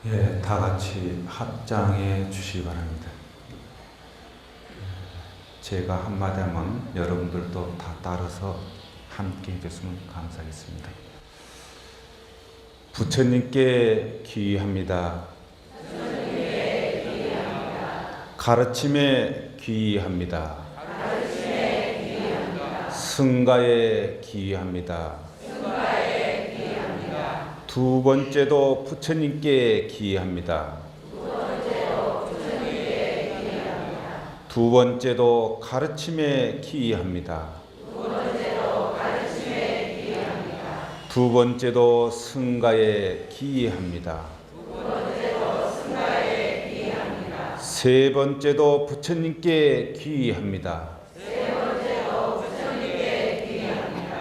예, 다 같이 합장해 주시기 바랍니다. 제가 한마디 하면 여러분들도 다 따라서 함께 해줬으면 감사하겠습니다. 부처님께 귀의합니다. 가르침에 귀의합니다. 승가에 귀의합니다. 두 번째도 부처님께 귀의합니다. 두 번째도 가르침에 귀의합니다. 두 번째도 승가에 귀의합니다. 세 번째도 부처님께 귀의합니다.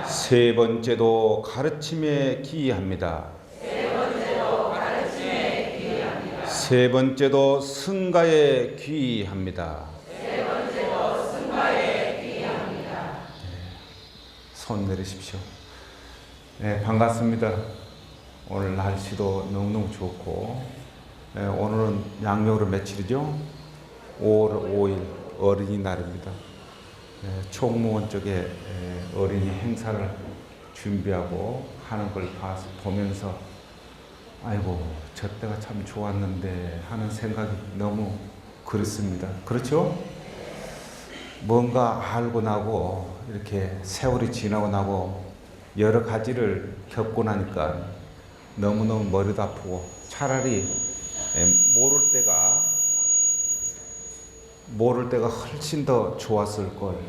세 번째도 가르침에 귀의합니다. 세 번째도 승가에 귀의합니다. 손 내리십시오. 네, 반갑습니다. 오늘 날씨도 너무너무 좋고, 오늘은 양력으로 며칠이죠? 5월 5일 어린이날입니다. 총무원 쪽에 어린이 행사를 준비하고 하는 걸 보면서 아이고 저 때가 참 좋았는데 하는 생각이 너무 그렇습니다. 그렇죠? 뭔가 알고 나고 이렇게 세월이 지나고 나고 여러 가지를 겪고 나니까 너무너무 머리도 아프고 차라리 모를 때가 훨씬 더 좋았을 걸,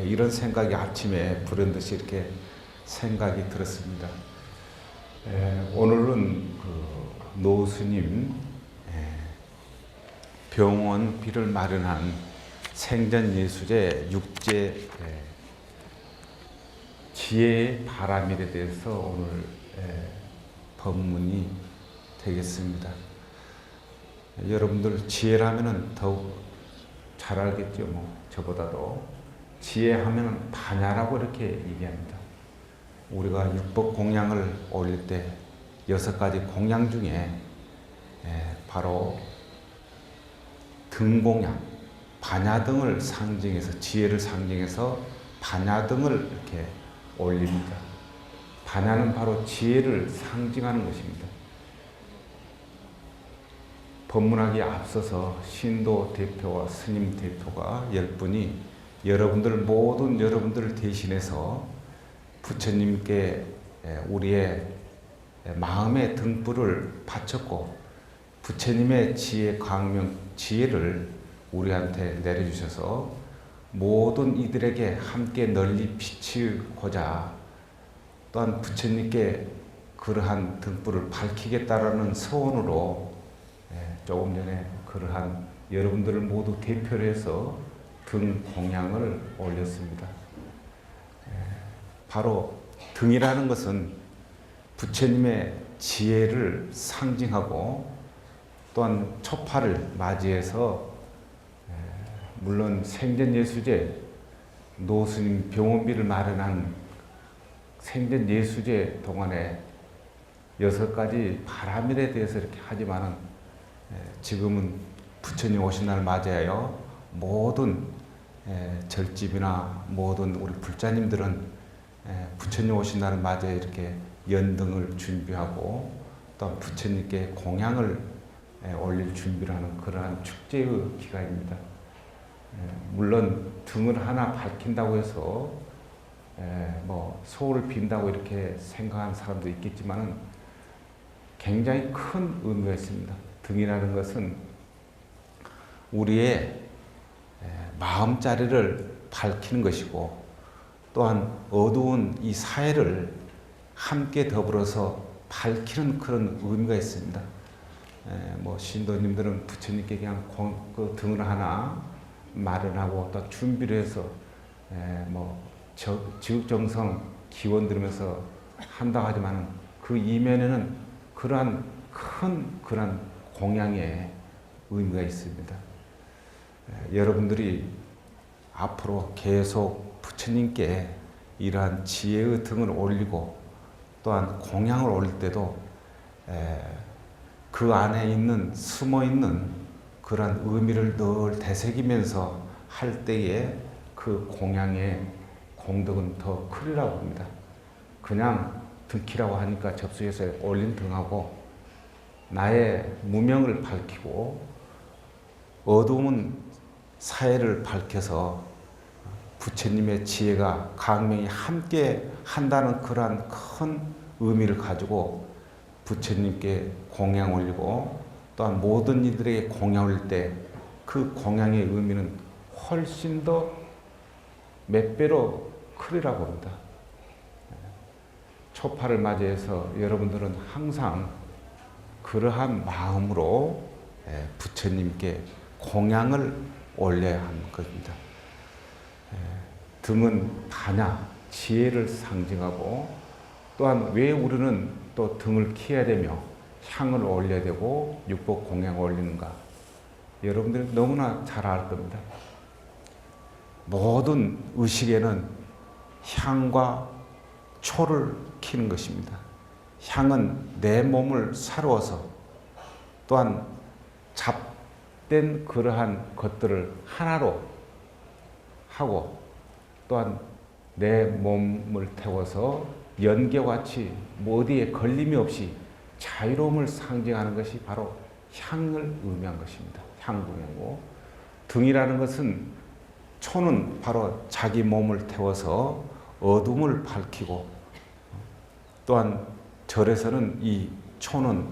이런 생각이 아침에 불현듯이 이렇게 생각이 들었습니다. 오늘은 노 스님 병원비를 마련한 생전예수제 6제 지혜의 바람일에 대해서 오늘 법문이 되겠습니다. 여러분들 지혜라면은 더욱 잘 알겠죠. 저보다도 지혜하면 반야라고 이렇게 얘기합니다. 우리가 육법 공양을 올릴 때 6가지 공양 중에 바로 등공양, 반야등을 상징해서, 지혜를 상징해서 반야등을 이렇게 올립니다. 반야는 바로 지혜를 상징하는 것입니다. 법문하기에 앞서서 신도 대표와 스님 대표가 10분이 모든 여러분들을 대신해서 부처님께 우리의 마음의 등불을 바쳤고, 부처님의 지혜 광명, 지혜를 우리한테 내려주셔서 모든 이들에게 함께 널리 비추고자, 또한 부처님께 그러한 등불을 밝히겠다라는 소원으로 조금 전에 그러한 여러분들을 모두 대표로 해서 등 공양을 올렸습니다. 바로 등이라는 것은 부처님의 지혜를 상징하고, 또한 초파를 맞이해서 물론 생전예수제, 노스님 병원비를 마련한 생전예수제 동안에 6가지 바람일에 대해서 이렇게 하지만은 지금은 부처님 오신 날 맞이하여 모든 절집이나 모든 우리 불자님들은 부처님 오신 날을 맞이해 이렇게 연등을 준비하고 또 부처님께 공양을 올릴 준비를 하는 그러한 축제의 기간입니다. 물론 등을 하나 밝힌다고 해서 소원을 빈다고 이렇게 생각하는 사람도 있겠지만은 굉장히 큰 의미가 있습니다. 등이라는 것은 우리의 마음자리를 밝히는 것이고, 또한 어두운 이 사회를 함께 더불어서 밝히는 그런 의미가 있습니다. 신도님들은 부처님께 그냥 그 등을 하나 마련하고 또 준비를 해서 지극정성 기원 들으면서 한다고 하지만 그 이면에는 그러한 공양의 의미가 있습니다. 여러분들이 앞으로 계속 부처님께 이러한 지혜의 등을 올리고 또한 공양을 올릴 때도 그 안에 있는 숨어 있는 그런 의미를 늘 되새기면서 할 때에 그 공양의 공덕은 더 크리라고 합니다. 그냥 등키라고 하니까 접수해서 올린 등하고 나의 무명을 밝히고 어두운 사회를 밝혀서 부처님의 지혜가 강명이 함께 한다는 그러한 큰 의미를 가지고 부처님께 공양 올리고 또한 모든 이들에게 공양 올릴 때 그 공양의 의미는 훨씬 더 몇 배로 크리라고 합니다. 초파를 맞이해서 여러분들은 항상 그러한 마음으로 부처님께 공양을 올려야 하는 것입니다. 등은 반야, 지혜를 상징하고 또한 왜 우리는 또 등을 키워야 되며 향을 올려야 되고 육복 공양을 올리는가? 여러분들이 너무나 잘 알 겁니다. 모든 의식에는 향과 초를 키는 것입니다. 향은 내 몸을 사루어서 또한 잡된 그러한 것들을 하나로 하고 또한 내 몸을 태워서 연기와 같이 어디에 걸림이 없이 자유로움을 상징하는 것이 바로 향을 의미한 것입니다. 향궁이고 등이라는 것은 초는 바로 자기 몸을 태워서 어둠을 밝히고 또한 절에서는 이 초는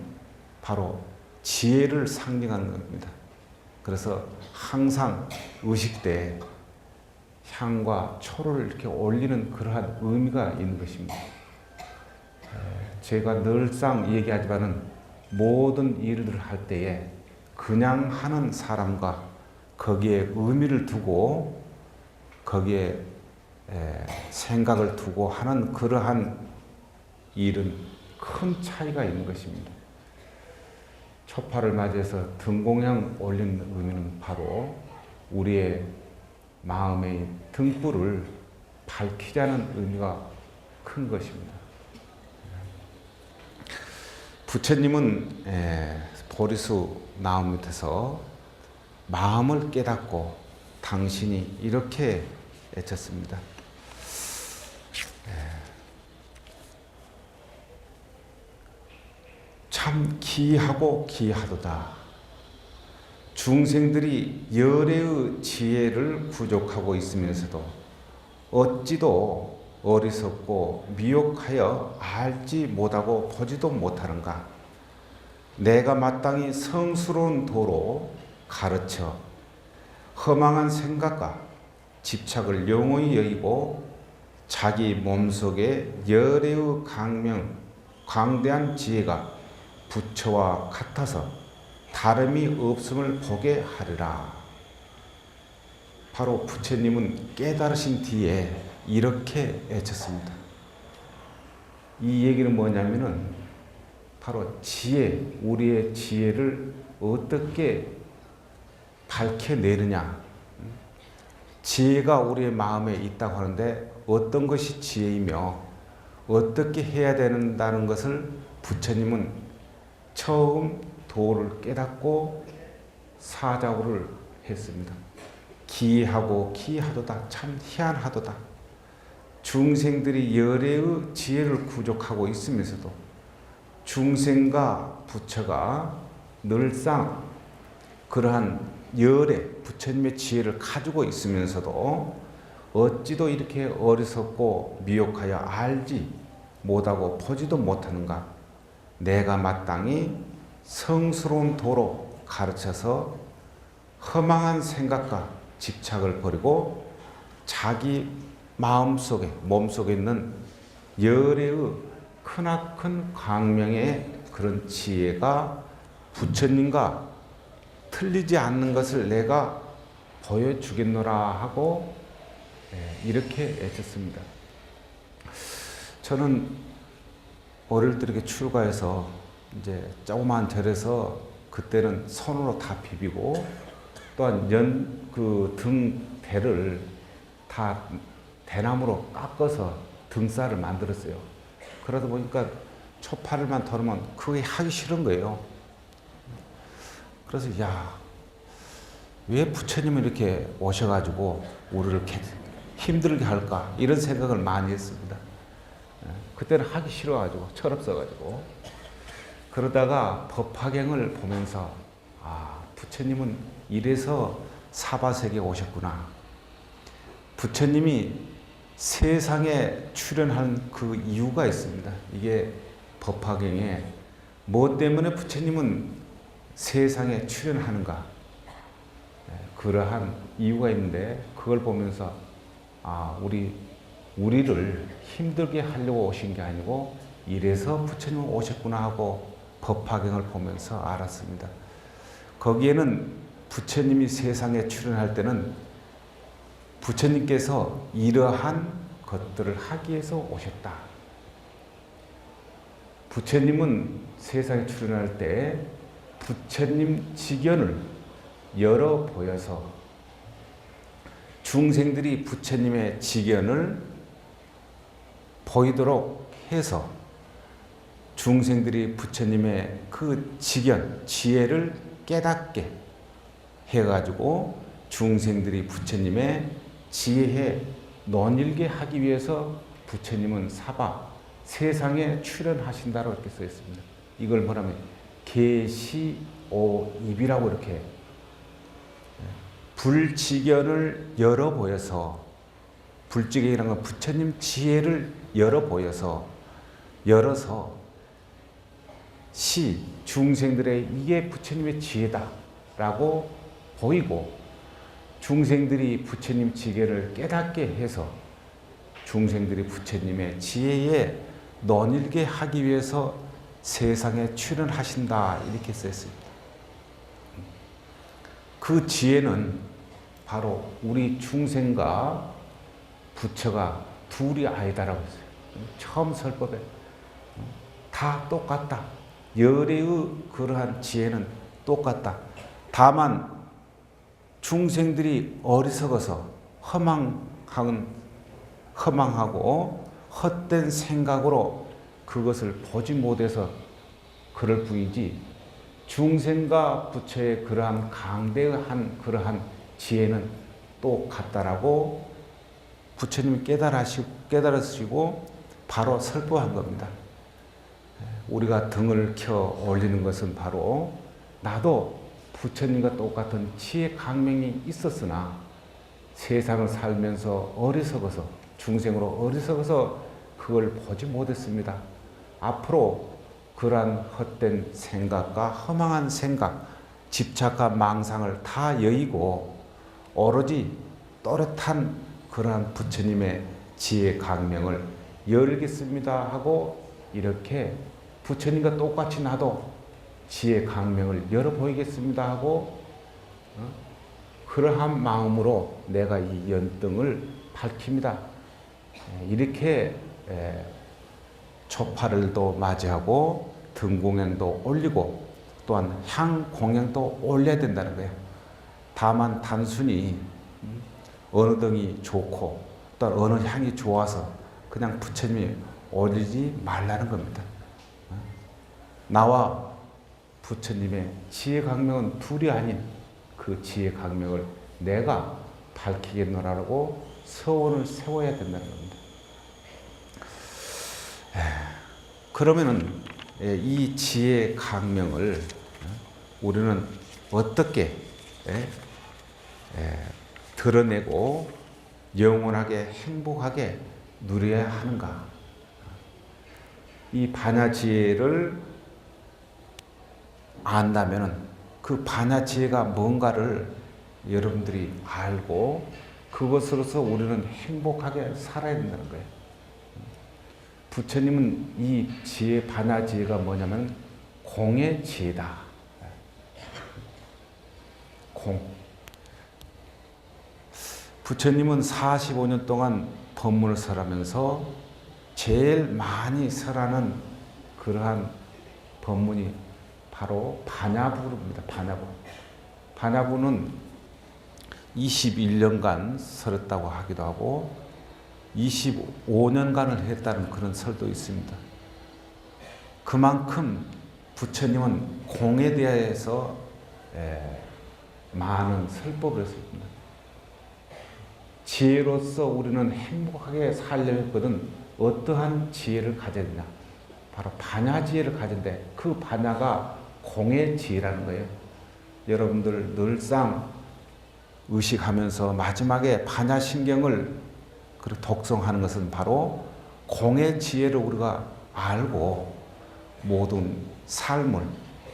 바로 지혜를 상징하는 겁니다. 그래서 항상 의식 때 향과 초를 이렇게 올리는 그러한 의미가 있는 것입니다. 제가 늘상 얘기하지만은 모든 일을 할 때에 그냥 하는 사람과 거기에 의미를 두고 거기에 생각을 두고 하는 그러한 일은 큰 차이가 있는 것입니다. 초파를 맞이해서 등공양 올리는 의미는 바로 우리의 마음의 등불을 밝히자는 의미가 큰 것입니다. 부처님은 보리수 나무 밑에서 마음을 깨닫고 당신이 이렇게 외쳤습니다. 참 기하고 기하도다. 중생들이 열애의 지혜를 부족하고 있으면서도 어찌도 어리석고 미혹하여 알지 못하고 보지도 못하는가. 내가 마땅히 성스러운 도로 가르쳐 허망한 생각과 집착을 영원히 여기고 자기 몸속에 열애의 강명, 광대한 지혜가 부처와 같아서 다름이 없음을 보게 하리라. 바로 부처님은 깨달으신 뒤에 이렇게 외쳤습니다. 이 얘기는 뭐냐면은 바로 지혜, 우리의 지혜를 어떻게 밝혀내느냐. 지혜가 우리의 마음에 있다고 하는데 어떤 것이 지혜이며 어떻게 해야 된다는 것을 부처님은 처음 도를 깨닫고 사자구를 했습니다. 기하고 기하도다. 참 희한하도다. 중생들이 열애의 지혜를 부족하고 있으면서도 중생과 부처가 늘상 그러한 열애, 부처님의 지혜를 가지고 있으면서도 어찌도 이렇게 어리석고 미혹하여 알지 못하고 보지도 못하는가. 내가 마땅히 성스러운 도로 가르쳐서 허망한 생각과 집착을 버리고 자기 마음속에 몸속에 있는 열애의 크나큰 광명의 그런 지혜가 부처님과 틀리지 않는 것을 내가 보여주겠노라 하고 이렇게 외쳤습니다. 저는 어릴 때 이렇게 출가해서 이제 조그만 절에서 그때는 손으로 다 비비고 또한 등 대를 다 대나무로 깎아서 등살을 만들었어요. 그러다 보니까 초파를만 덜으면 그게 하기 싫은 거예요. 그래서 왜 부처님은 이렇게 오셔가지고 우리를 이렇게 힘들게 할까 이런 생각을 많이 했습니다. 그때는 하기 싫어가지고 철없어가지고 그러다가 법화경을 보면서 부처님은 이래서 사바세계에 오셨구나. 부처님이 세상에 출현한 그 이유가 있습니다. 이게 법화경에 뭐 때문에 부처님은 세상에 출현하는가 그러한 이유가 있는데 그걸 보면서 우리를 힘들게 하려고 오신 게 아니고 이래서 부처님은 오셨구나 하고 법화경을 보면서 알았습니다. 거기에는 부처님이 세상에 출현할 때는 부처님께서 이러한 것들을 하기 위해서 오셨다. 부처님은 세상에 출현할 때 부처님 직연을 열어 보여서 중생들이 부처님의 직연을 보이도록 해서 중생들이 부처님의 그 직연, 지혜를 깨닫게 해가지고 중생들이 부처님의 지혜에 논일게 하기 위해서 부처님은 세상에 출현하신다고 이렇게 써 있습니다. 이걸 뭐라면 계시오입이라고 이렇게 불직연을 열어 보여서 불직연이라는 건 부처님 지혜를 열어서 중생들의 이게 부처님의 지혜다라고 보이고 중생들이 부처님 지혜를 깨닫게 해서 중생들이 부처님의 지혜에 논일게 하기 위해서 세상에 출현하신다 이렇게 써있습니다. 그 지혜는 바로 우리 중생과 부처가 둘이 아니다라고 했어요. 처음 설법에 다 똑같다. 열애의 그러한 지혜는 똑같다. 다만 중생들이 어리석어서 허망하고 헛된 생각으로 그것을 보지 못해서 그럴 뿐이지 중생과 부처의 그러한 강대한 그러한 지혜는 똑같다라고 부처님이 깨달으시고 바로 설법한 겁니다. 우리가 등을 켜 올리는 것은 바로 나도 부처님과 똑같은 지혜 강명이 있었으나 세상을 살면서 어리석어서 중생으로 어리석어서 그걸 보지 못했습니다. 앞으로 그러한 헛된 생각과 허망한 생각, 집착과 망상을 다 여의고 오로지 또렷한 그러한 부처님의 지혜 강명을 열겠습니다 하고 이렇게 부처님과 똑같이 나도 지혜 강명을 열어 보이겠습니다 하고 그러한 마음으로 내가 이 연등을 밝힙니다. 이렇게 초파를도 맞이하고 등공양도 올리고 또한 향공양도 올려야 된다는 거예요. 다만 단순히 어느 등이 좋고 또 어느 향이 좋아서 그냥 부처님이 올리지 말라는 겁니다. 나와 부처님의 지혜 강명은 둘이 아닌 그 지혜 강명을 내가 밝히겠노라고 서원을 세워야 된다는 겁니다. 그러면은 이 지혜 강명을 우리는 어떻게 드러내고 영원하게 행복하게 누려야 하는가? 이 반야지혜를 안다면은 그 반야지혜가 뭔가를 여러분들이 알고 그것으로서 우리는 행복하게 살아야 된다는 거예요. 부처님은 이 지혜, 반야지혜가 뭐냐면 공의 지혜다. 공. 부처님은 45년 동안 법문을 설하면서 제일 많이 설하는 그러한 법문이 바로 반야부입니다. 반야부. 반야부는 21년간 설했다고 하기도 하고 25년간을 했다는 그런 설도 있습니다. 그만큼 부처님은 공에 대해서 많은 설법을 했습니다. 지혜로서 우리는 행복하게 살려고 했거든 어떠한 지혜를 가져야 되냐? 바로 반야지혜를 가진데 그 반야가 공의 지혜라는 거예요. 여러분들 늘상 의식하면서 마지막에 반야신경을 독성하는 것은 바로 공의 지혜를 우리가 알고 모든 삶을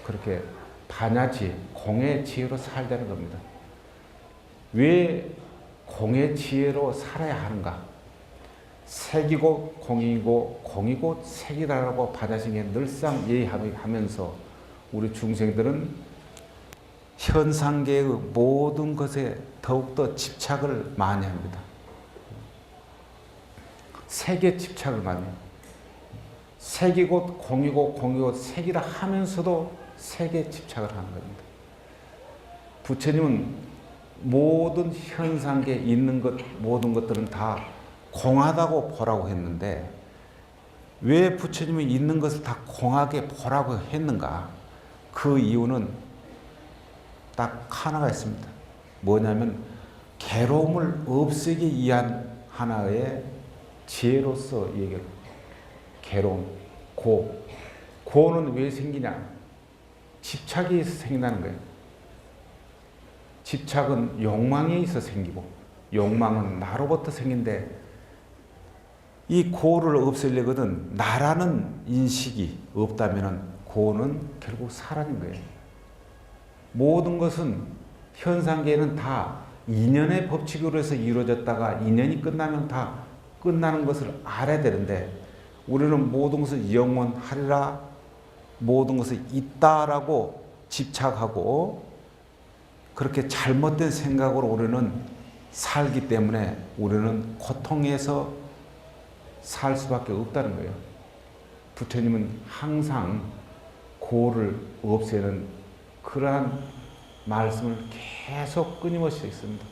그렇게 반야지혜, 공의 지혜로 살자는 겁니다. 왜 공의 지혜로 살아야 하는가? 색이 곧 공이고 공이 곧 색이다라고 반야신경에 늘상 얘기하면서 우리 중생들은 현상계의 모든 것에 더욱더 집착을 많이 합니다. 색에 집착을 많이 해요. 색이 곧 공이고 공이 곧 색이라 하면서도 색에 집착을 하는 겁니다. 부처님은 모든 현상계에 있는 것, 모든 것들은 다 공하다고 보라고 했는데 왜 부처님이 있는 것을 다 공하게 보라고 했는가? 그 이유는 딱 하나가 있습니다. 뭐냐면 괴로움을 없애기 위한 하나의 지혜로서 얘기해요. 괴로움, 고는 왜 생기냐? 집착이 있어서 생긴다는 거예요. 집착은 욕망에 있어서 생기고 욕망은 나로부터 생긴데 이 고를 없애려거든 나라는 인식이 없다면 고는 결국 사라진 거예요. 모든 것은 현상계에는 다 인연의 법칙으로 해서 이루어졌다가 인연이 끝나면 다 끝나는 것을 알아야 되는데 우리는 모든 것을 영원하리라 모든 것을 있다라고 집착하고 그렇게 잘못된 생각으로 우리는 살기 때문에 우리는 고통에서 살 수밖에 없다는 거예요. 부처님은 항상 고를 없애는 그러한 말씀을 계속 끊임없이 했습니다.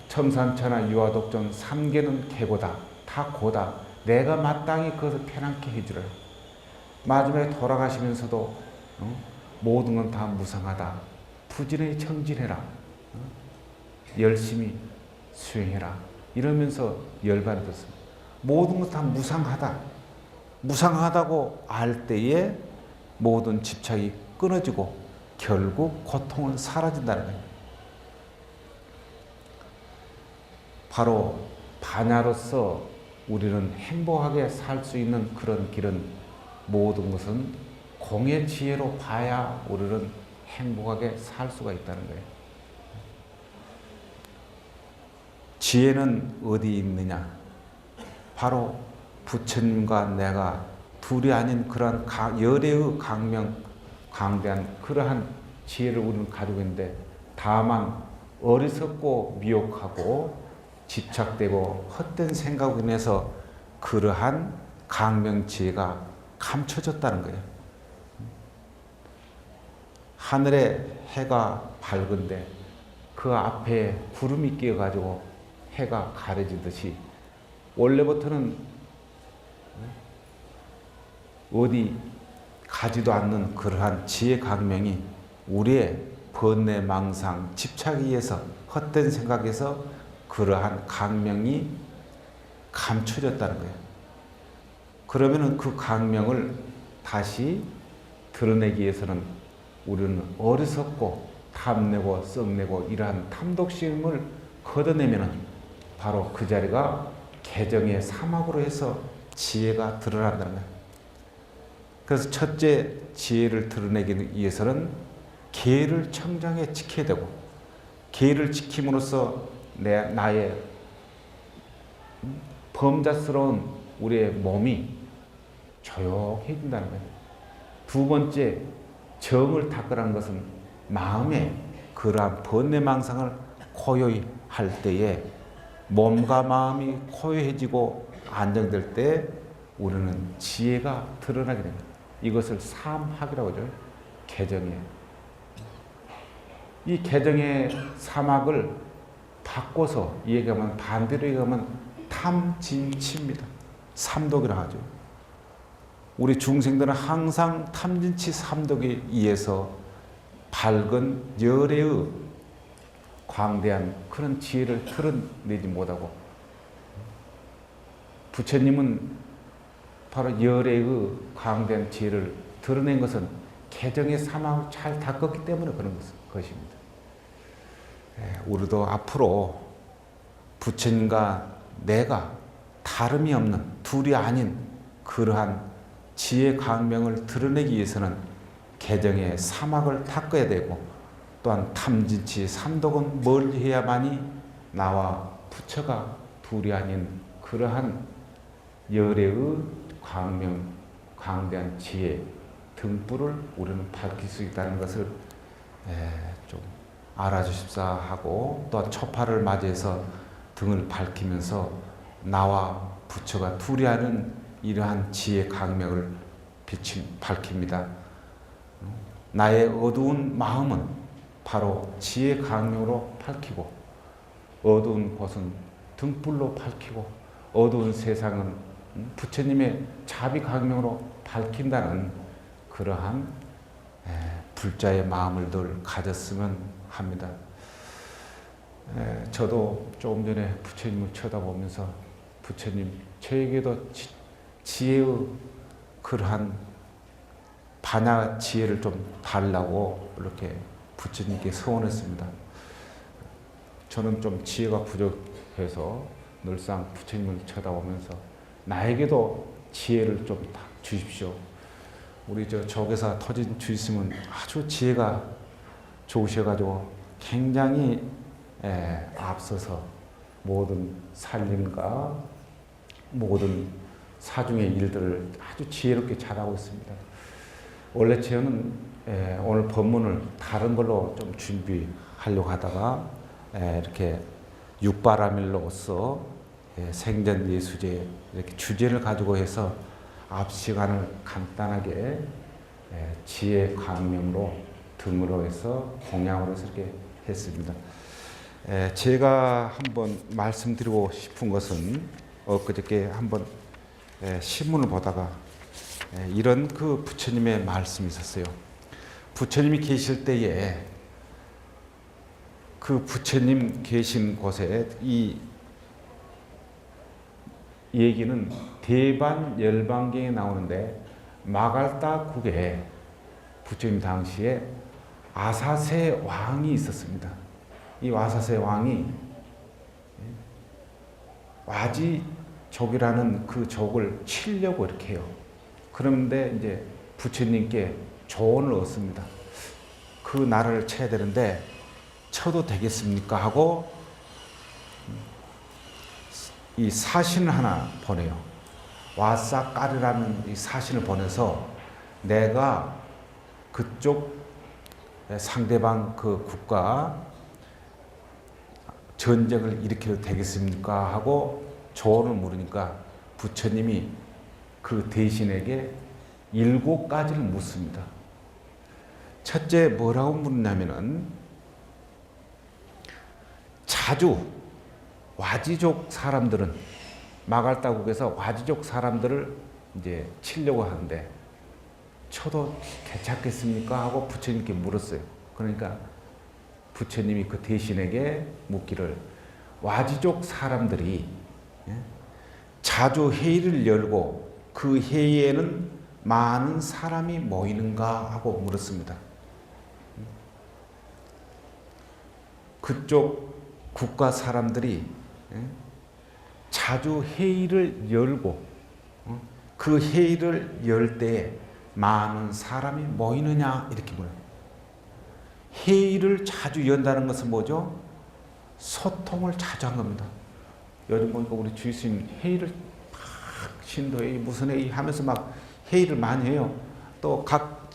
첨산천하 유아독존 3계는 개고다. 다 고다. 내가 마땅히 그것을 편안케 해주라. 마지막에 돌아가시면서도 모든 건 다 무상하다. 부지런히 청진해라. 열심히 수행해라. 이러면서 열반했습니다. 모든 것 다 무상하다. 무상하다고 알 때에 모든 집착이 끊어지고 결국 고통은 사라진다는 거예요. 바로 반야로서 우리는 행복하게 살 수 있는 그런 길은 모든 것은 공의 지혜로 봐야 우리는 행복하게 살 수가 있다는 거예요. 지혜는 어디 있느냐? 바로 부처님과 내가 둘이 아닌 그러한 열애의 강대한 그러한 지혜를 우리는 가지고 있는데 다만 어리석고 미혹하고 집착되고 헛된 생각으로 인해서 그러한 강명지혜가 감춰졌다는 거예요. 하늘에 해가 밝은데 그 앞에 구름이 끼어가지고 해가 가려지듯이 원래부터는 어디 가지도 않는 그러한 지혜 강명이 우리의 번뇌망상, 집착에 의해서 헛된 생각에서 그러한 강명이 감춰졌다는 거예요. 그러면 그 강명을 다시 드러내기 위해서는 우리는 어리석고 탐내고 썩내고 이러한 탐독심을 걷어내면 바로 그 자리가 개정의 사막으로 해서 지혜가 드러난다는 거예요. 그래서 첫째 지혜를 드러내기 위해서는 계를 청정해 지켜야 되고 계를 지킴으로써 나의 범자스러운 우리의 몸이 조용해진다는 거예요. 두 번째 정을 닦으라는 것은 마음에 그러한 번뇌망상을 고요히 할 때에 몸과 마음이 고요해지고 안정될 때 우리는 지혜가 드러나게 됩니다. 이것을 삼학이라고 하죠. 개정이에요. 이 개정의 사막을 바꿔서 얘기하면 반대로 얘기하면 탐진치입니다. 삼독이라 하죠. 우리 중생들은 항상 탐진치 삼독에 의해서 밝은 열애의 광대한 그런 지혜를 드러내지 못하고, 부처님은 바로 열애의 광대한 지혜를 드러낸 것은 개정의 사망을 잘 닦았기 때문에 그런 것입니다. 우리도 앞으로 부처님과 내가 다름이 없는, 둘이 아닌 그러한 지혜 광명을 드러내기 위해서는 개정의 사막을 닦아야 되고, 또한 탐진치 삼독은 멀리 해야만이 나와 부처가 둘이 아닌 그러한 열애의 광명, 광대한 지혜 등불을 우리는 밝힐 수 있다는 것을 좀 알아주십사 하고, 또한 초파를 맞이해서 등을 밝히면서 나와 부처가 둘이 하는 이러한 지혜 광명을 밝힙니다. 나의 어두운 마음은 바로 지혜 광명으로 밝히고, 어두운 곳은 등불로 밝히고, 어두운 세상은 부처님의 자비 광명으로 밝힌다는 그러한 불자의 마음을 늘 가졌으면 합니다. 저도 조금 전에 부처님을 쳐다보면서 부처님, 저에게도 지혜의 그러한 반야 지혜를 좀 달라고 이렇게 부처님께 소원했습니다. 저는 좀 지혜가 부족해서 늘상 부처님을 쳐다보면서 나에게도 지혜를 좀 주십시오. 우리 저 조계사 터진 주이스님은 아주 지혜가 좋으셔가지고 굉장히 앞서서 모든 살림과 모든 사중의 일들을 아주 지혜롭게 잘하고 있습니다. 원래 저는 오늘 법문을 다른 걸로 좀 준비하려고 하다가 이렇게 육바라밀로서 생전예수제 이렇게 주제를 가지고 해서 앞 시간을 간단하게 지혜 광명으로 등으로 해서 공양으로 해서 이렇게 했습니다. 제가 한번 말씀드리고 싶은 것은 엊그저께 한번 신문을 보다가 이런 그 부처님의 말씀이 있었어요. 부처님이 계실 때에 그 부처님 계신 곳에 이 얘기는 대반열반경에 나오는데, 마갈다국에 부처님 당시에 아사세 왕이 있었습니다. 이 아사세 왕이 와지족이라는 그 족을 치려고 이렇게 해요. 그런데 이제 부처님께 조언을 얻습니다. 그 나라를 쳐야 되는데 쳐도 되겠습니까? 하고 이 사신을 하나 보내요. 와사까르라는 이 사신을 보내서 내가 그쪽 상대방 그 국가 전쟁을 일으켜도 되겠습니까? 하고 조언을 물으니까 부처님이 그 대신에게 7가지를 묻습니다. 첫째 뭐라고 묻냐면은, 자주 와지족 사람들은, 마갈다국에서 와지족 사람들을 이제 치려고 하는데 쳐도 괜찮겠습니까? 하고 부처님께 물었어요. 그러니까 부처님이 그 대신에게 묻기를, 와지족 사람들이 자주 회의를 열고 그 회의에는 많은 사람이 모이는가 하고 물었습니다. 그쪽 국가 사람들이 자주 회의를 열고 그 회의를 열 때에 많은 사람이 모이느냐 이렇게 물어요. 회의를 자주 연다는 것은 뭐죠? 소통을 자주 한 겁니다. 요즘 보니까 우리 주의스님 회의를 막 신도회의 무슨 회의 하면서 막 회의를 많이 해요. 또 각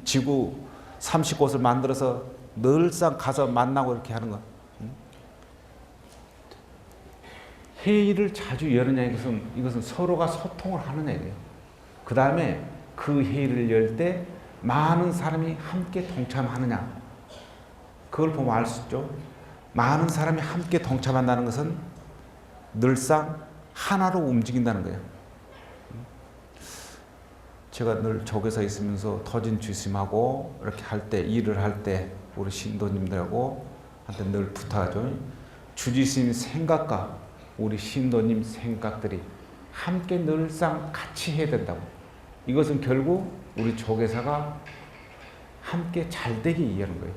지구 30곳을 만들어서 늘상 가서 만나고 이렇게 하는 거. 회의를 자주 여느냐, 이것은 서로가 소통을 하는 얘기예요. 그 다음에 그 회의를 열 때 많은 사람이 함께 동참하느냐, 그걸 보면 알 수 있죠. 많은 사람이 함께 동참한다는 것은 늘상 하나로 움직인다는 거예요. 제가 늘 조계사에 있으면서 터진 주심하고 이렇게 할 때, 일을 할 때 우리 신도님들하고 한테 늘 부탁하죠. 주지스님 생각과 우리 신도님 생각들이 함께 늘상 같이 해야 된다고. 이것은 결국 우리 조계사가 함께 잘 되기 위한 거예요.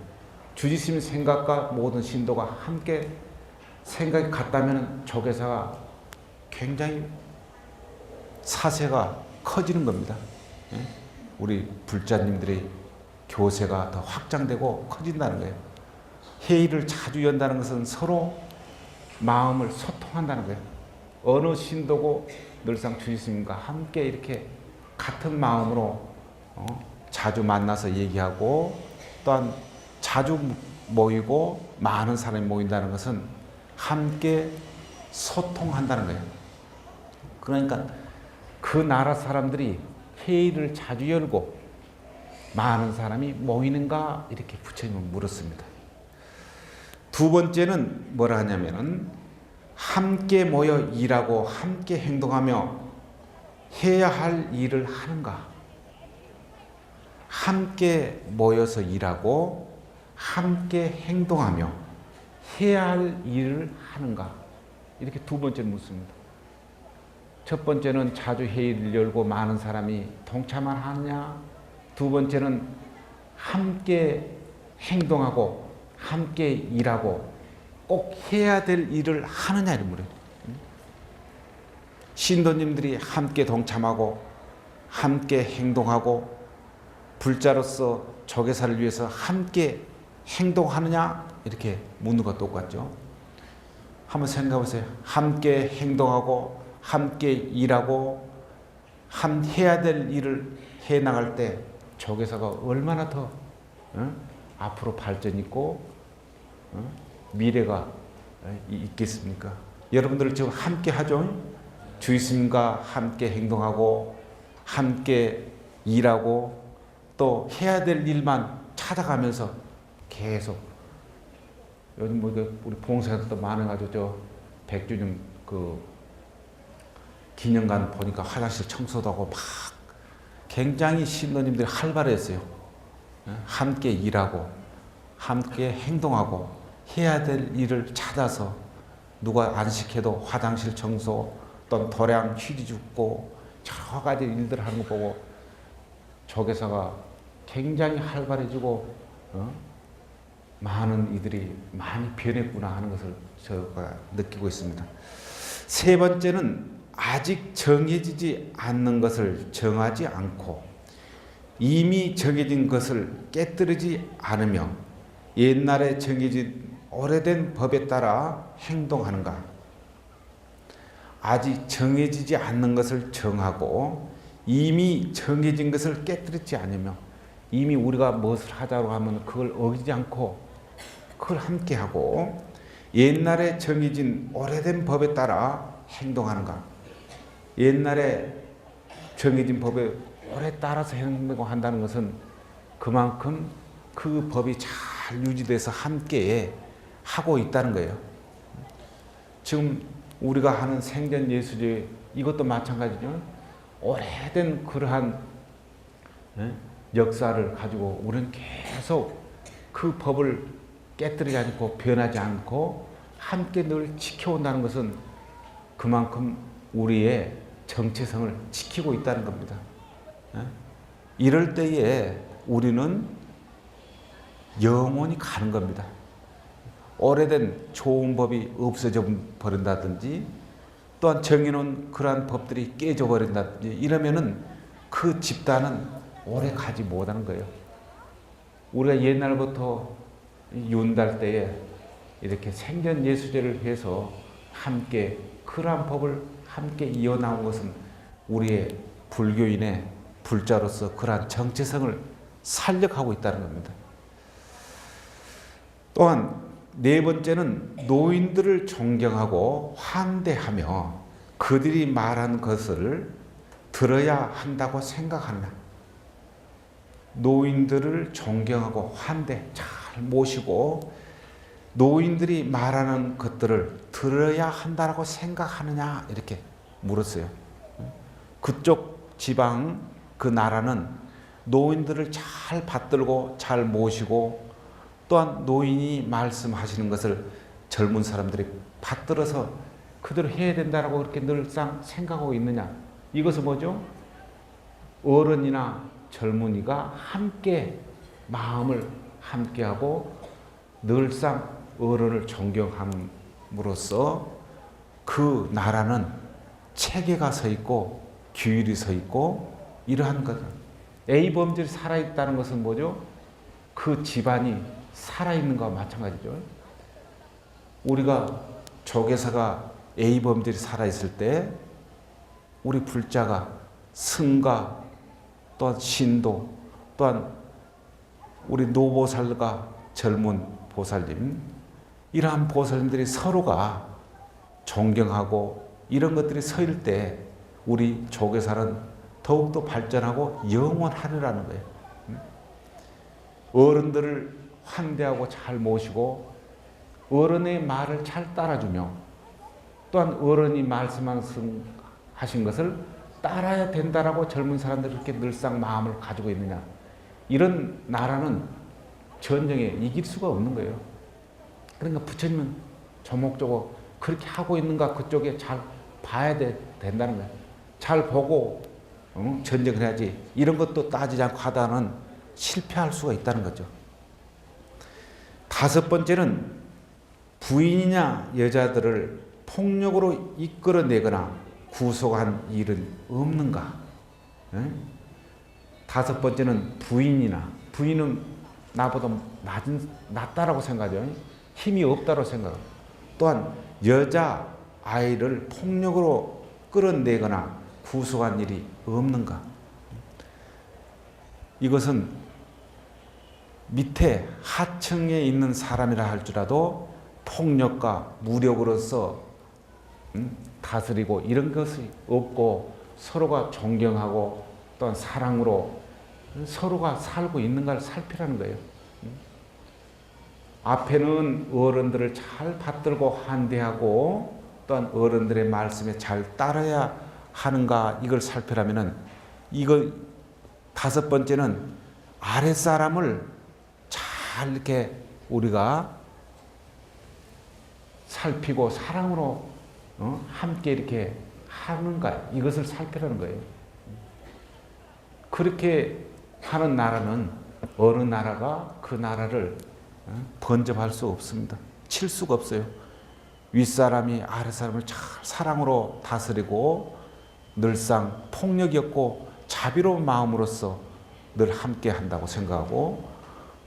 주지스님 생각과 모든 신도가 함께 생각이 같다면 조계사가 굉장히 사세가 커지는 겁니다. 우리 불자님들의 교세가 더 확장되고 커진다는 거예요. 회의를 자주 연다는 것은 서로 마음을 소통한다는 거예요. 어느 신도고 늘상 주지스님과 함께 이렇게 같은 마음으로 자주 만나서 얘기하고 또한 자주 모이고 많은 사람이 모인다는 것은 함께 소통한다는 거예요. 그러니까 그 나라 사람들이 회의를 자주 열고 많은 사람이 모이는가 이렇게 부처님은 물었습니다. 두 번째는 뭐라 하냐면은 함께 모여 일하고 함께 행동하며 해야 할 일을 하는가. 함께 모여서 일하고 함께 행동하며 해야 할 일을 하는가. 이렇게 두 번째는 묻습니다. 첫 번째는 자주 회의를 열고 많은 사람이 동참을 하느냐. 두 번째는 함께 행동하고 함께 일하고 꼭 해야 될 일을 하느냐 이런 물어요. 신도님들이 함께 동참하고 함께 행동하고 불자로서 조계사를 위해서 함께 행동하느냐 이렇게 묻는 것도 똑같죠. 한번 생각해 보세요. 함께 행동하고 함께 일하고 해야 될 일을 해 나갈 때 조계사가 얼마나 더 앞으로 발전 있고 미래가 있겠습니까? 여러분들 지금 함께 하죠. 주의스님과 함께 행동하고 함께 일하고 또 해야 될 일만 찾아가면서 계속 요즘 뭐 우리 봉사자들도 많아가지고 저 백주년 그 기념관 보니까 화장실 청소도 하고 막 굉장히 신도님들이 활발했어요. 함께 일하고 함께 행동하고 해야 될 일을 찾아서 누가 안 시켜도 화장실 청소 또 도량 휴지 줍고 여러 가지 일들을 하는 거 보고 조계사가 굉장히 활발해지고 많은 이들이 많이 변했구나 하는 것을 제가 느끼고 있습니다. 세 번째는 아직 정해지지 않는 것을 정하지 않고 이미 정해진 것을 깨뜨리지 않으며 옛날에 정해진 오래된 법에 따라 행동하는가. 아직 정해지지 않는 것을 정하고 이미 정해진 것을 깨뜨리지 않으며 이미 우리가 무엇을 하자고 하면 그걸 어기지 않고 그걸 함께 하고 옛날에 정해진 오래된 법에 따라 행동하는가. 옛날에 정해진 법에 오래 따라서 행동한다는 것은 그만큼 그 법이 잘 유지돼서 함께 하고 있다는 거예요. 지금 우리가 하는 생전 예수제 이것도 마찬가지죠. 오래된 그러한 역사를 가지고 우리는 계속 그 법을 깨뜨리지 않고 변하지 않고 함께 늘 지켜온다는 것은 그만큼 우리의 정체성을 지키고 있다는 겁니다. 이럴 때에 우리는 영원히 가는 겁니다. 오래된 좋은 법이 없어져 버린다든지 또한 정해놓은 그러한 법들이 깨져 버린다든지 이러면은 그 집단은 오래 가지 못하는 거예요. 우리가 옛날부터 윤달 때에 이렇게 생전 예수제를 해서 함께 그러한 법을 함께 이어나온 것은 우리의 불교인의 불자로서 그러한 정체성을 살려가고 있다는 겁니다. 또한 네 번째는 노인들을 존경하고 환대하며 그들이 말한 것을 들어야 한다고 생각하느냐. 노인들을 존경하고 환대 잘 모시고 노인들이 말하는 것들을 들어야 한다고 생각하느냐 이렇게 물었어요. 그쪽 지방 그 나라는 노인들을 잘 받들고 잘 모시고 또한 노인이 말씀하시는 것을 젊은 사람들이 받들어서 그대로 해야 된다라고 그렇게 늘상 생각하고 있느냐. 이것은 뭐죠? 어른이나 젊은이가 함께 마음을 함께하고 늘상 어른을 존경함으로써 그 나라는 체계가 서 있고 규율이 서 있고 이러한 것. A범죄를 살아있다는 것은 뭐죠? 그 집안이 살아있는 것과 마찬가지죠. 우리가 조계사가 A범죄를 살아있을 때 우리 불자가 승가 또한 신도 또한 우리 노보살과 젊은 보살님 이러한 보살님들이 서로가 존경하고 이런 것들이 서일 때 우리 조계사는 더욱더 발전하고 영원하리라는 거예요. 어른들을 환대하고 잘 모시고 어른의 말을 잘 따라주며 또한 어른이 말씀하신 것을 따라야 된다라고 젊은 사람들이 이렇게 늘상 마음을 가지고 있느냐. 이런 나라는 전쟁에 이길 수가 없는 거예요. 그러니까 부처님은 조목조목 그렇게 하고 있는가 그쪽에 잘 봐야 된다는 거예요. 잘 보고 전쟁을 해야지 이런 것도 따지지 않고 하다는 실패할 수가 있다는 거죠. 다섯 번째는 부인이냐 여자들을 폭력으로 이끌어내거나 구속한 일은 없는가. 다섯 번째는 부인이나 부인은 나보다 낫다라고 생각하죠. 힘이 없다고 생각해요. 또한 여자 아이를 폭력으로 끌어내거나 구속한 일이 없는가. 이것은 밑에 하층에 있는 사람이라 할지라도 폭력과 무력으로서 다스리고 이런 것이 없고 서로가 존경하고 또한 사랑으로 서로가 살고 있는가를 살피라는 거예요. 앞에는 어른들을 잘 받들고 환대하고 또한 어른들의 말씀에 잘 따라야 하는가 이걸 살피라면은 이거 다섯 번째는 아랫사람을 잘 이렇게 우리가 살피고 사랑으로 함께 이렇게 하는가 이것을 살피라는 거예요. 그렇게 하는 나라는 어느 나라가 그 나라를 번접할 수 없습니다. 칠 수가 없어요. 윗사람이 아랫사람을 잘 사랑으로 다스리고 늘상 폭력이 없고 자비로운 마음으로서 늘 함께 한다고 생각하고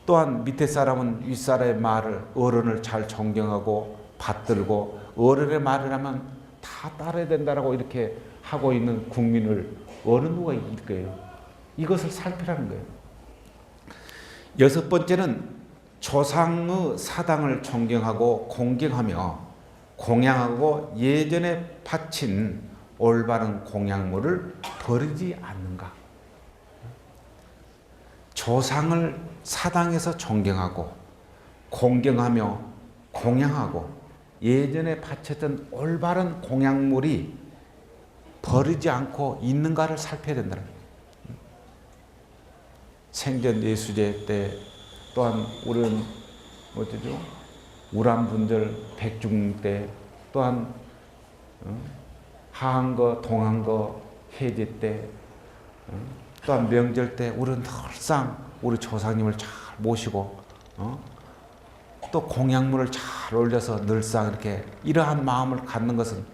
또한 밑에 사람은 윗사람의 말을 어른을 잘 존경하고 받들고 어른의 말을 하면 다 따라야 된다라고 이렇게 하고 있는 국민을 어느 누가 이길 거예요. 이것을 살피라는 거예요. 여섯 번째는 조상의 사당을 존경하고 공경하며 공양하고 예전에 바친 올바른 공양물을 버리지 않는가. 조상을 사당에서 존경하고 공경하며 공양하고 예전에 바쳤던 올바른 공양물이 버리지 않고 있는가를 살펴야 된다는 거예요. 생전 예수제 때 또한 우리는 어쩌죠? 우람분절 백중 때 또한 하한거 동한거 해제 때 또한 명절 때 우리는 늘상 우리 조상님을 잘 모시고 또 공양물을 잘 올려서 늘상 이렇게 이러한 마음을 갖는 것은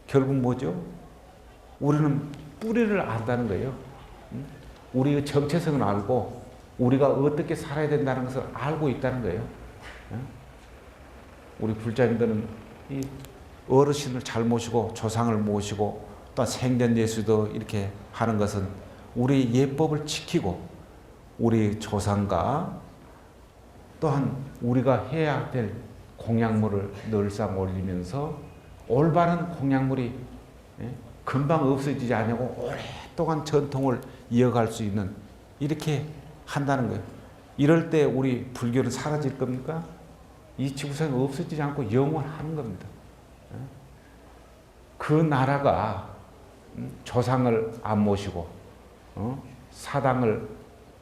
결국 뭐죠? 우리는 뿌리를 안다는 거예요. 우리의 정체성을 알고 우리가 어떻게 살아야 된다는 것을 알고 있다는 거예요. 우리 불자님들은 이 어르신을 잘 모시고 조상을 모시고 또 생전 예수도 이렇게 하는 것은 우리 예법을 지키고 우리 조상과 또한 우리가 해야 될 공양물을 늘상 올리면서 올바른 공양물이 금방 없어지지 않냐고 오랫동안 전통을 이어갈 수 있는 이렇게 한다는 거예요. 이럴 때 우리 불교는 사라질 겁니까? 이 지구상에 없어지지 않고 영원하는 겁니다. 그 나라가 조상을 안 모시고 사당을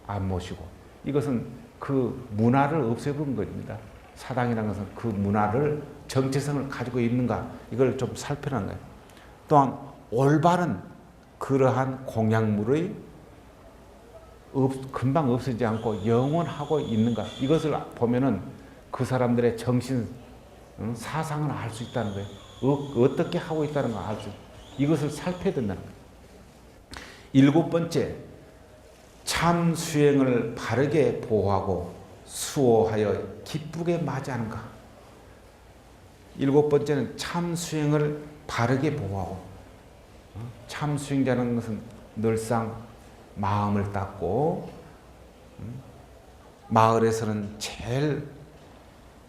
안 모시고, 이것은 그 문화를 없애버린 것입니다. 사당이라는 것은 그 문화를, 정체성을 가지고 있는가, 이걸 좀 살펴는 거예요. 또한 올바른 그러한 공약물의 금방 없어지지 않고 영원하고 있는가, 이것을 보면은 그 사람들의 정신, 사상을 알 수 있다는 거예요. 어떻게 하고 있다는 걸 알 수, 이것을 살펴야 된다는 거예요. 7번째, 참 수행을 바르게 보호하고 수호하여 기쁘게 맞이하는가. 7번째는 참 수행을 바르게 보호하고, 참 수행자는 것은 늘상 마음을 닦고, 마을에서는 제일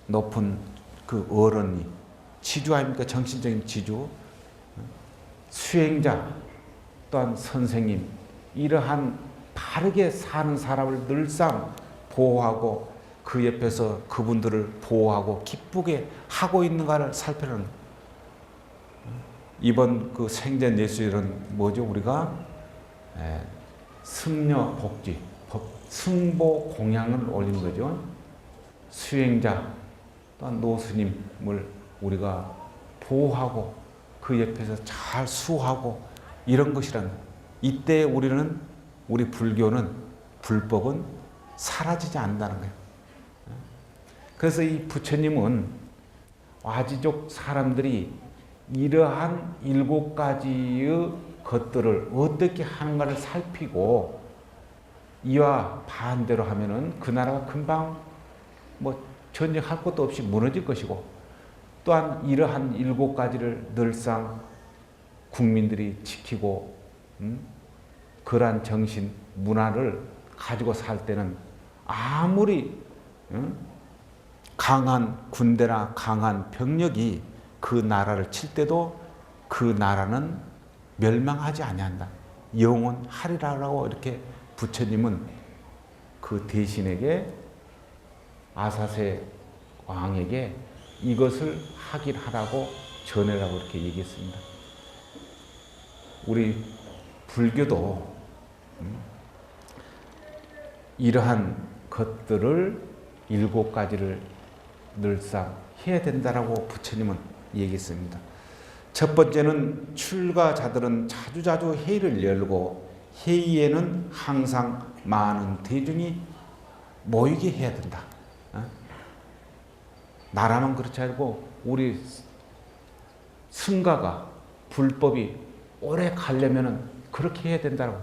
높은 그 어른이 지주 아닙니까? 정신적인 지주, 수행자, 또한 선생님, 이러한 바르게 사는 사람을 늘상 보호하고 그 옆에서 그분들을 보호하고 기쁘게 하고 있는가를 살펴는, 이번 그 생전 예수일은 뭐죠? 우리가 승려 복지, 승보 공양을 올린 거죠. 수행자 또한 노스님을 우리가 보호하고 그 옆에서 잘 수호하고 이런 것이란, 이때 우리 불교는, 불법은 사라지지 않는다는 거예요. 그래서 이 부처님은 와지족 사람들이 이러한 7가지의 것들을 어떻게 하는가를 살피고, 이와 반대로 하면은 그 나라가 금방 전쟁할 것도 없이 무너질 것이고, 또한 이러한 7가지를 늘상 국민들이 지키고 그러한 정신, 문화를 가지고 살 때는 아무리 강한 군대나 강한 병력이 그 나라를 칠 때도 그 나라는 멸망하지 아니한다. 영원하리라고 이렇게 부처님은 그 대신에게, 아사세 왕에게 이것을 하긴 하라고 전해라고 이렇게 얘기했습니다. 우리 불교도 이러한 것들을 7가지를 늘상 해야 된다라고 부처님은 얘기했습니다. 첫 번째는 출가자들은 자주자주 회의를 열고 회의에는 항상 많은 대중이 모이게 해야 된다. 나라만 그렇지 않고 우리 승가가, 불법이 오래 가려면 그렇게 해야 된다고.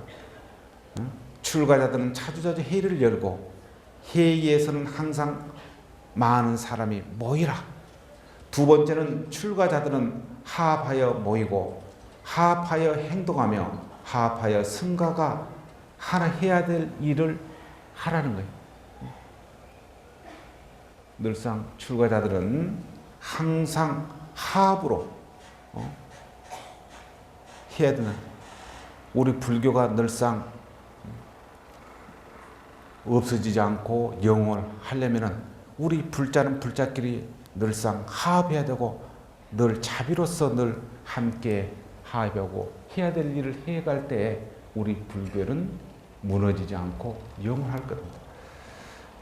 출가자들은 자주자주 회의를 열고 회의에서는 항상 많은 사람이 모이라. 두 번째는 출가자들은 하합하여 모이고 하합하여 행동하며 하합하여 승가가 하나 해야 될 일을 하라는 거예요. 늘상 출가자들은 항상 하합으로 해야 되는, 우리 불교가 늘상 없어지지 않고 영원하려면 우리 불자는 불자끼리 늘상 하합해야 되고, 늘 자비로서 늘 함께 하합하고 해야 될 일을 해갈 때 우리 불교는 무너지지 않고 영원할 겁니다.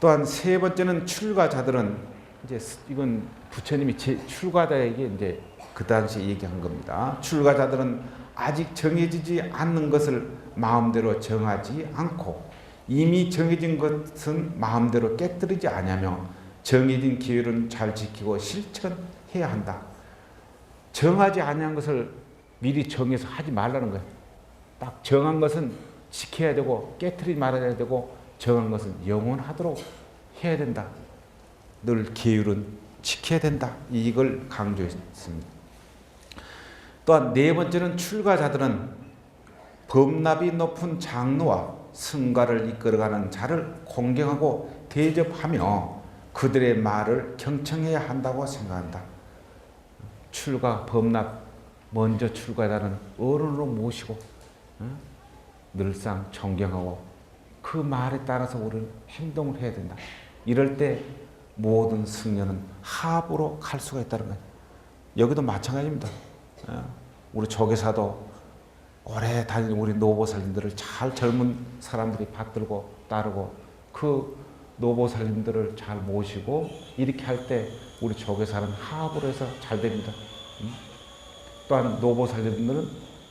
또한 세 번째는 출가자들은, 이제 이건 부처님이 출가자에게 이제 그 당시에 얘기한 겁니다. 출가자들은 아직 정해지지 않는 것을 마음대로 정하지 않고 이미 정해진 것은 마음대로 깨뜨리지 아니하며 정해진 기회는 잘 지키고 실천해야 한다. 정하지 아니한 것을 미리 정해서 하지 말라는 거예요. 딱 정한 것은 지켜야 되고 깨뜨리지 말아야 되고 정한 것은 영원하도록 해야 된다. 늘 계율은 지켜야 된다. 이걸 강조했습니다. 또한 네 번째는 출가자들은 법납이 높은 장로와 승가를 이끌어가는 자를 공경하고 대접하며 그들의 말을 경청해야 한다고 생각한다. 출가, 법납, 먼저 출가자는 어른으로 모시고 늘상 존경하고 그 말에 따라서 우리는 행동을 해야 된다. 이럴 때 모든 승려는 합으로 갈 수가 있다는 거예요. 여기도 마찬가지입니다. 우리 조계사도 오래 다니는 우리 노보살님들을 잘 젊은 사람들이 받들고 따르고 그 노보살님들을 잘 모시고 이렇게 할 때 우리 조계사는 화합을 해서 잘 됩니다. 또한 노보살님들은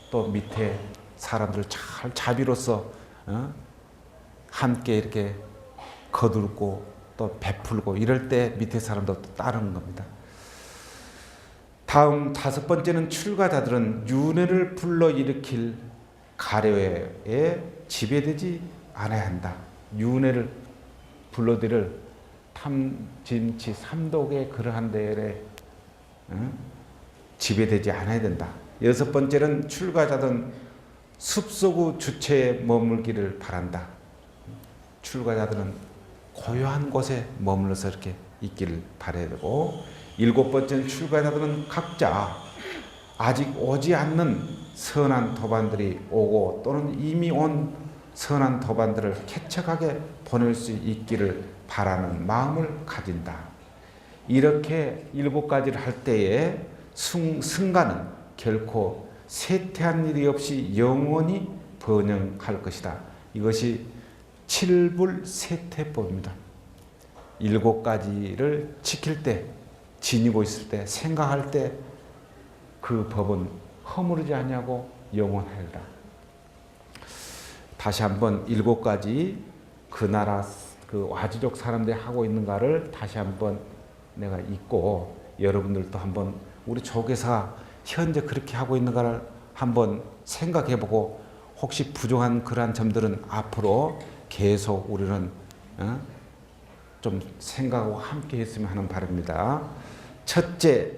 또 밑에 사람들을 잘 자비로서 함께 이렇게 거두고 또 베풀고 이럴 때 밑에 사람도 또 따르는 겁니다. 다음 5번째는 출가자들은 윤회를 불러일으킬 가려에 지배되지 않아야 한다. 윤회를 불러들일 탐진치 삼독의 그러한 데에 지배되지 않아야 된다. 6번째는 출가자들은 숲속의 주체에 머물기를 바란다. 출가자들은 고요한 곳에 머물러서 이렇게 있기를 바라야 되고 7번째는 출가자들은 각자 아직 오지 않는 선한 도반들이 오고 또는 이미 온 선한 도반들을 쾌척하게 보낼 수 있기를 바라는 마음을 가진다. 이렇게 7가지를 할 때에 승가는 결코 쇠퇴한 일이 없이 영원히 번영할 것이다. 이것이 칠불쇠퇴법입니다. 7가지를 지킬 때, 지니고 있을 때, 생각할 때 그 법은 허무르지 않냐고 영원하리라. 다시 한번 7가지 그 나라 그 와주족 사람들이 하고 있는가를 다시 한번 내가 읽고 여러분들도 한번 우리 조계사 현재 그렇게 하고 있는가를 한번 생각해보고 혹시 부족한 그러한 점들은 앞으로 계속 우리는 좀 생각하고 함께 했으면 하는 바람입니다. 첫째,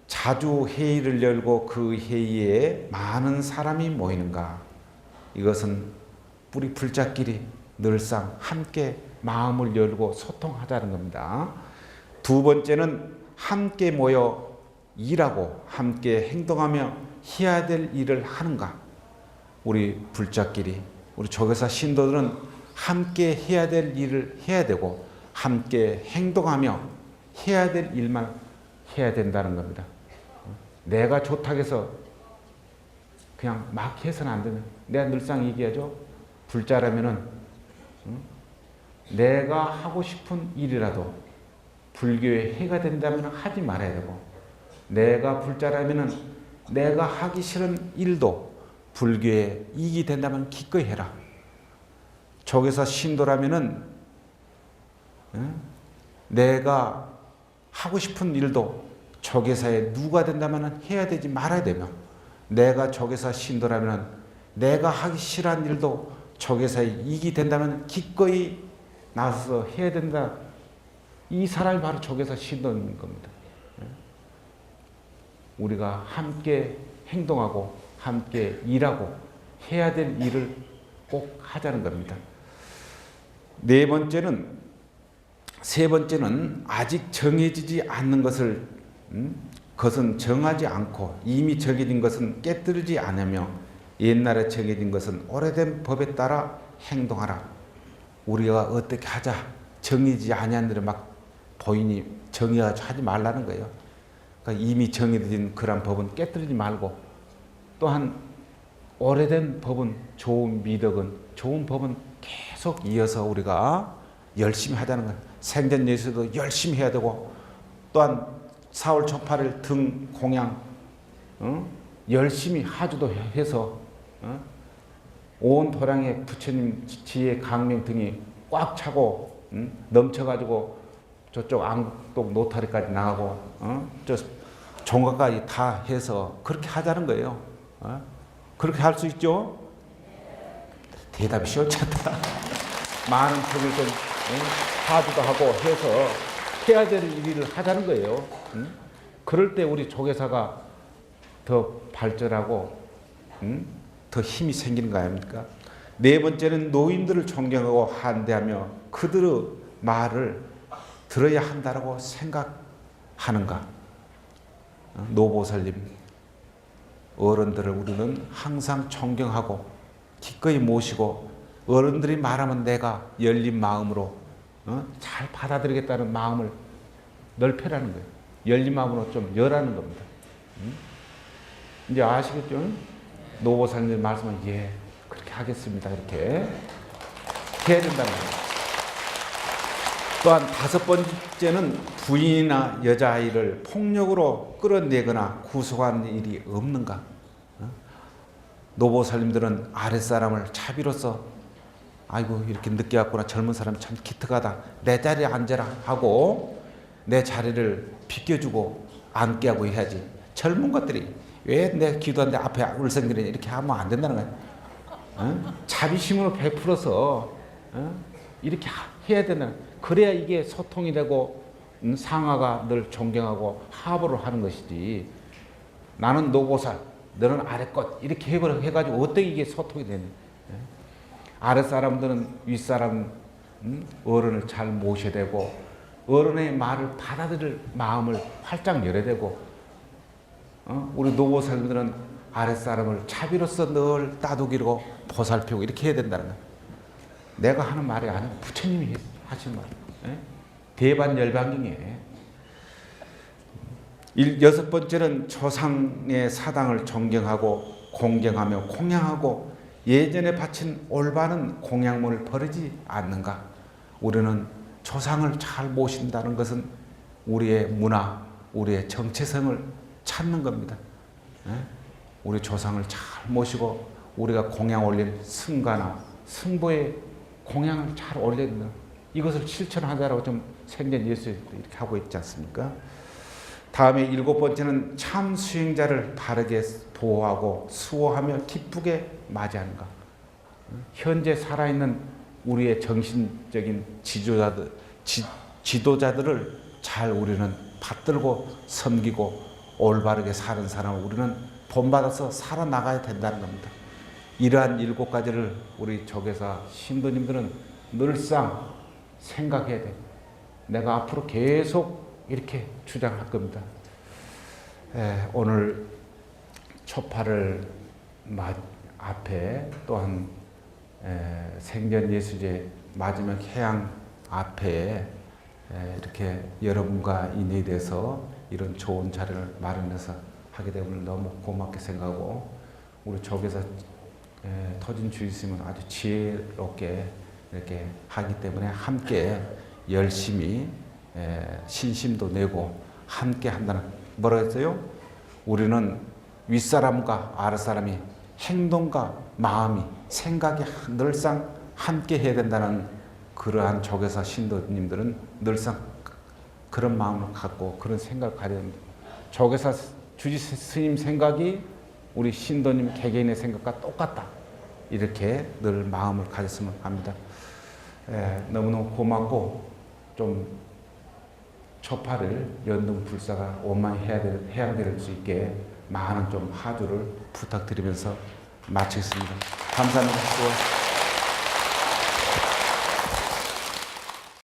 자주 회의를 열고 그 회의에 많은 사람이 모이는가. 이것은 우리 불자끼리 늘상 함께 마음을 열고 소통하자는 겁니다. 2번째는 함께 모여 일하고 함께 행동하며 해야 될 일을 하는가. 우리 불자끼리 우리 조계사 신도들은 함께 해야 될 일을 해야 되고 함께 행동하며 해야 될 일만 해야 된다는 겁니다. 내가 좋다고 해서 그냥 막 해서는 안 되는. 내가 늘상 얘기하죠. 불자라면은 내가 하고 싶은 일이라도 불교에 해가 된다면 하지 말아야 되고, 내가 불자라면은 내가 하기 싫은 일도 불교에 이익이 된다면 기꺼이 해라. 조계사 신도라면은 내가 하고 싶은 일도 조계사에 누가 된다면 해야 되지 말아야 되며, 내가 조계사 신도라면 내가 하기 싫은 일도 조계사에 이익이 된다면 기꺼이 나서서 해야 된다. 이 사람이 바로 조계사 신도인 겁니다. 우리가 함께 행동하고 함께 일하고 해야 될 일을 꼭 하자는 겁니다. 세 번째는 아직 정해지지 않는 것을 그것은 정하지 않고 이미 정해진 것은 깨뜨리지 않으며 옛날에 정해진 것은 오래된 법에 따라 행동하라. 우리가 어떻게 하자 정해지지 아니한 일을 막 보이니 정해가지고 하지 말라는 거예요. 그러니까 이미 정해진 그런 법은 깨뜨리지 말고, 또한 오래된 법은 좋은 미덕은 좋은 법은 계속 이어서 우리가 열심히 하자는 거예요. 생전 예수도 열심히 해야 되고, 또한 4월 초 8일 등 공양 열심히 하주도 해서 온 도량에 부처님 지혜 강명 등이 꽉 차고 넘쳐가지고 저쪽 안국동 노타리까지 나가고 저 종가까지 다 해서 그렇게 하자는 거예요. 그렇게 할 수 있죠? 대답이 시원찮다. 많은 법을 좀 하주도 하고 해서 해야 될 일을 하자는 거예요. 그럴 때 우리 조계사가 더 발전하고 더 힘이 생기는 거 아닙니까? 4번째는 노인들을 존경하고 한대하며 그들의 말을 들어야 한다고 생각하는가. 노보살님 어른들을 우리는 항상 존경하고 기꺼이 모시고, 어른들이 말하면 내가 열린 마음으로 잘 받아들이겠다는 마음을 넓혀라는 거예요. 열린 마음으로 좀 열라는 겁니다. 이제 아시겠죠? 노보살님 말씀은 예, 그렇게 하겠습니다. 이렇게 해야 된다는 거예요. 또한 다섯 번째는 부인이나 여자아이를 폭력으로 끌어내거나 구속한 일이 없는가? 노보살님들은 아랫사람을 차비로서 아이고 이렇게 늦게 왔구나, 젊은 사람이 참 기특하다, 내 자리에 앉아라 하고 내 자리를 비켜주고 앉게 하고 해야지, 젊은 것들이 왜 내 기도하는데 앞에 울성거리냐 이렇게 하면 안 된다는 거야. 자비심으로 베풀어서 이렇게 해야 된다는 거야. 그래야 이게 소통이 되고 상하가 늘 존경하고 합으로 하는 것이지, 나는 노보살 너는 아랫것 이렇게 해가지고 어떻게 이게 소통이 되냐. 아랫사람들은 윗사람 어른을 잘 모셔야 되고 어른의 말을 받아들일 마음을 활짝 열어야 되고, 우리 노보살들은 아랫사람을 차비로서 늘 따두기고 보살피고 이렇게 해야 된다는 거야. 내가 하는 말이 아니고 부처님이 하신 말. 대반열반경이에요. 여섯 번째는 조상의 사당을 존경하고 공경하며 공양하고 예전에 바친 올바른 공양물을 버리지 않는가. 우리는 조상을 잘 모신다는 것은 우리의 문화, 우리의 정체성을 찾는 겁니다. 우리 조상을 잘 모시고 우리가 공양 올린 승가나 승보의 공양을 잘 올려야 된다. 이것을 실천하자라고 좀 생전 예수 이렇게 하고 있지 않습니까? 다음에 일곱 번째는 참 수행자를 바르게 보호하고 수호하며 기쁘게 맞이하는가. 현재 살아있는 우리의 정신적인 지도자들을 잘 우리는 받들고 섬기고 올바르게 사는 사람을 우리는 본받아서 살아나가야 된다는 겁니다. 이러한 일곱 가지를 우리 조계사 신도님들은 늘상 생각해야 돼. 내가 앞으로 계속 이렇게 주장할 겁니다. 오늘 초파를 앞에 또한 생전예수제 마지막 해양 앞에 이렇게 여러분과 인연이 돼서 이런 좋은 자리를 마련해서 하게 되면 너무 고맙게 생각하고, 우리 조계사 터진 주의스님은 아주 지혜롭게 이렇게 하기 때문에 함께 열심히 신심도 내고 함께 한다는, 뭐라 했어요? 우리는 윗사람과 아랫사람이 행동과 마음이 생각이 늘상 함께 해야 된다는 그러한 조계사 신도님들은 늘상 그런 마음을 갖고 그런 생각을 가져야 됩니다. 조계사 주지 스님 생각이 우리 신도님 개개인의 생각과 똑같다, 이렇게 늘 마음을 가졌으면 합니다. 너무너무 고맙고, 좀 초파를 연등불사가 원만히 해야 될 수 있게 많은 좀 하주를 부탁드리면서 마치겠습니다. 감사합니다.